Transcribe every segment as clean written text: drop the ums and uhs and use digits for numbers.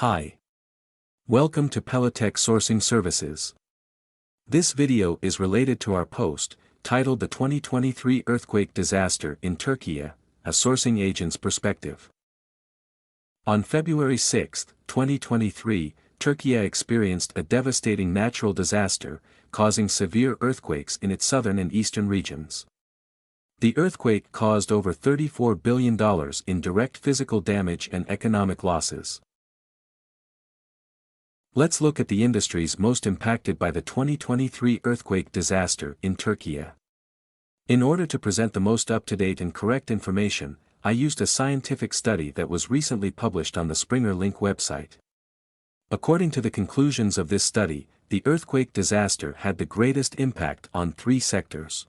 Hi. Welcome to Pelotek Sourcing Services. This video is related to our post, titled The 2023 Earthquake Disaster in Turkiye, a Sourcing Agent's Perspective. On February 6, 2023, Turkiye experienced a devastating natural disaster, causing severe earthquakes in its southern and eastern regions. The earthquake caused over $34 billion in direct physical damage and economic losses. Let's look at the industries most impacted by the 2023 earthquake disaster in Turkiye. In order to present the most up-to-date and correct information, I used a scientific study that was recently published on the Springer Link website. According to the conclusions of this study, the earthquake disaster had the greatest impact on three sectors.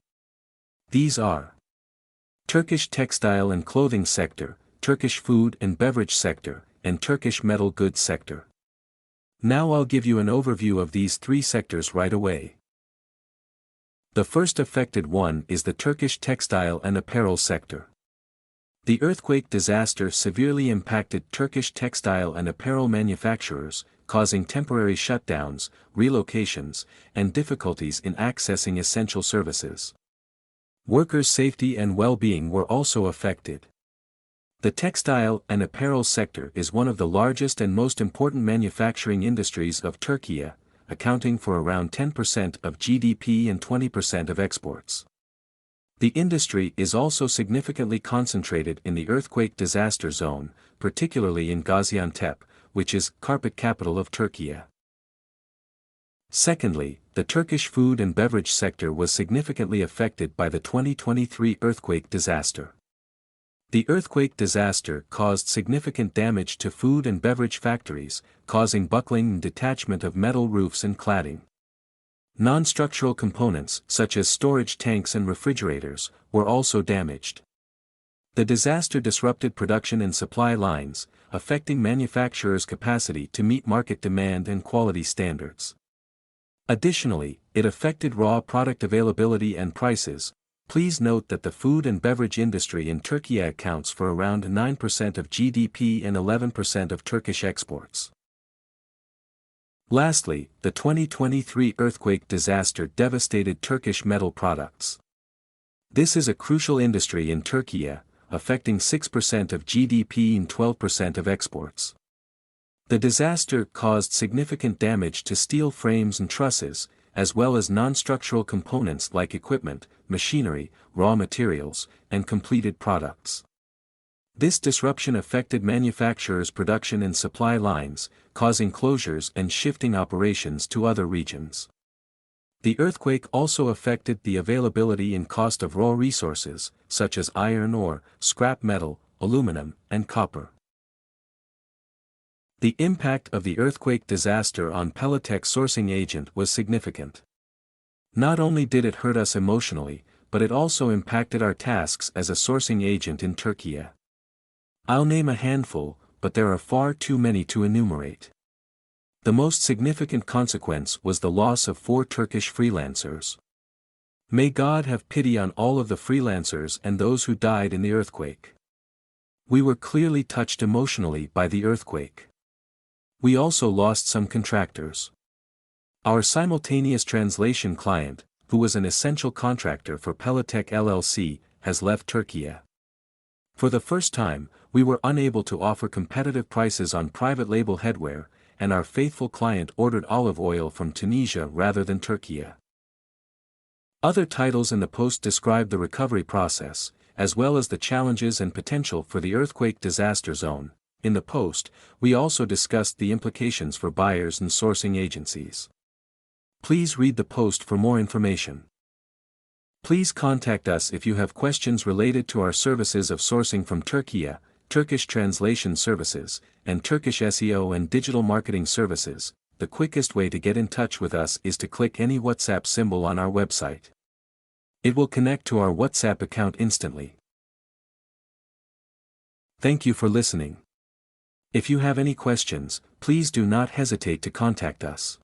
These are Turkish textile and clothing sector, Turkish food and beverage sector, and Turkish metal goods sector. Now I'll give you an overview of these three sectors right away. The first affected one is the Turkish textile and apparel sector. The earthquake disaster severely impacted Turkish textile and apparel manufacturers, causing temporary shutdowns, relocations, and difficulties in accessing essential services. Workers' safety and well-being were also affected. The textile and apparel sector is one of the largest and most important manufacturing industries of Turkiye, accounting for around 10% of GDP and 20% of exports. The industry is also significantly concentrated in the earthquake disaster zone, particularly in Gaziantep, which is carpet capital of Turkiye. Secondly, the Turkish food and beverage sector was significantly affected by the 2023 earthquake disaster. The earthquake disaster caused significant damage to food and beverage factories, causing buckling and detachment of metal roofs and cladding. Non-structural components, such as storage tanks and refrigerators, were also damaged. The disaster disrupted production and supply lines, affecting manufacturers' capacity to meet market demand and quality standards. Additionally, it affected raw product availability and prices. Please note that the food and beverage industry in Turkiye accounts for around 9% of GDP and 11% of Turkish exports. Lastly, the 2023 earthquake disaster devastated Turkish metal products. This is a crucial industry in Turkiye, affecting 6% of GDP and 12% of exports. The disaster caused significant damage to steel frames and trusses, as well as non-structural components like equipment, machinery, raw materials, and completed products. This disruption affected manufacturers' production and supply lines, causing closures and shifting operations to other regions. The earthquake also affected the availability and cost of raw resources, such as iron ore, scrap metal, aluminum, and copper. The impact of the earthquake disaster on Pelotek Sourcing Agent was significant. Not only did it hurt us emotionally, but it also impacted our tasks as a sourcing agent in Turkiye. I'll name a handful, but there are far too many to enumerate. The most significant consequence was the loss of 4 Turkish freelancers. May God have pity on all of the freelancers and those who died in the earthquake. We were clearly touched emotionally by the earthquake. We also lost some contractors. Our simultaneous translation client, who was an essential contractor for Pelotek LLC, has left Turkiye. For the first time, we were unable to offer competitive prices on private label headwear, and our faithful client ordered olive oil from Tunisia rather than Turkiye. Other titles in the post describe the recovery process, as well as the challenges and potential for the earthquake disaster zone. In the post, we also discussed the implications for buyers and sourcing agencies. Please read the post for more information. Please contact us if you have questions related to our services of sourcing from Turkiye, Turkish translation services, and Turkish SEO and digital marketing services. The quickest way to get in touch with us is to click any WhatsApp symbol on our website. It will connect to our WhatsApp account instantly. Thank you for listening. If you have any questions, please do not hesitate to contact us.